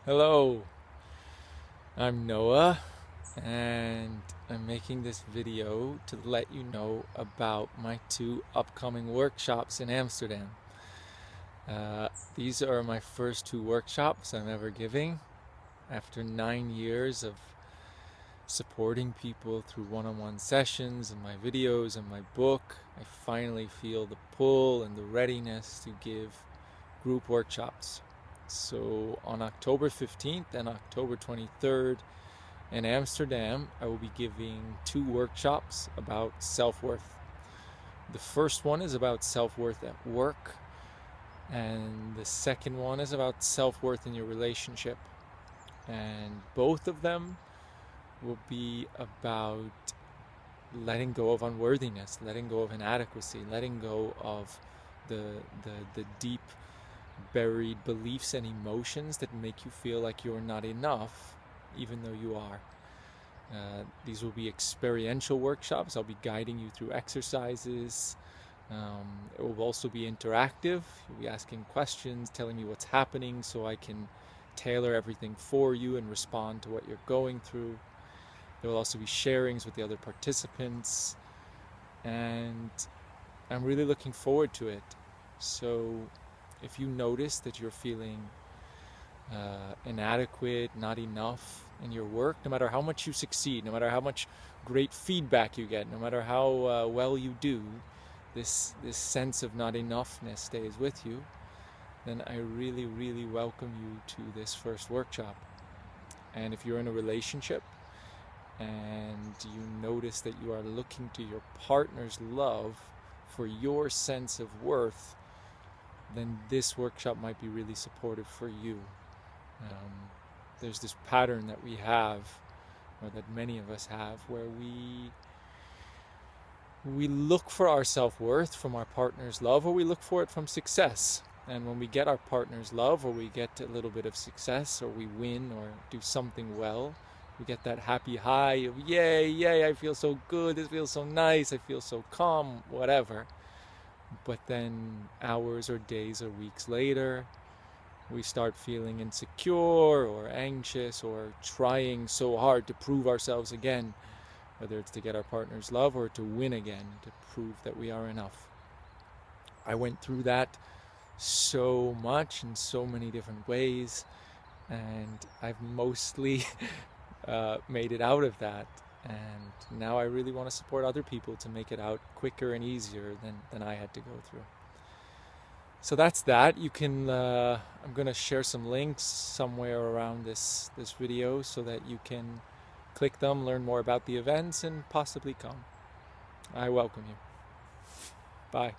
Hello, I'm Noah, and I'm making this video to let you know about my two upcoming workshops in Amsterdam. These are my first two workshops I'm ever giving. After 9 years of supporting people through one-on-one sessions and my videos and my book, I finally feel the pull and the readiness to give group workshops. So on October 15th and October 23rd in Amsterdam, I will be giving two workshops about self-worth. The first one is about self-worth at work, and the second one is about self-worth in your relationship. And both of them will be about letting go of unworthiness, letting go of inadequacy, letting go of the deep buried beliefs and emotions that make you feel like you're not enough, even though you are. These will be experiential workshops. I'll be guiding you through exercises. It will also be interactive. You'll be asking questions, telling me what's happening so I can tailor everything for you and respond to what you're going through. There will also be sharings with the other participants, and I'm really looking forward to it. So if you notice that you're feeling inadequate, not enough in your work, no matter how much you succeed, no matter how much great feedback you get, no matter how well you do, this sense of not enoughness stays with you, then I really, really welcome you to this first workshop. And if you're in a relationship and you notice that you are looking to your partner's love for your sense of worth, then this workshop might be really supportive for you. There's this pattern that we have, or that many of us have, where we look for our self-worth from our partner's love, or we look for it from success. And when we get our partner's love, or we get a little bit of success, or we win or do something well, we get that happy high of yay, yay, I feel so good, this feels so nice, I feel so calm, whatever. But then hours or days or weeks later, we start feeling insecure or anxious or trying so hard to prove ourselves again, whether it's to get our partner's love or to win again, to prove that we are enough. I went through that so much in so many different ways, and I've mostly made it out of that. And now I really want to support other people to make it out quicker and easier than I had to go through. So that's that. You can, I'm going to share some links somewhere around this video so that you can click them, learn more about the events, and possibly come. I welcome you. Bye.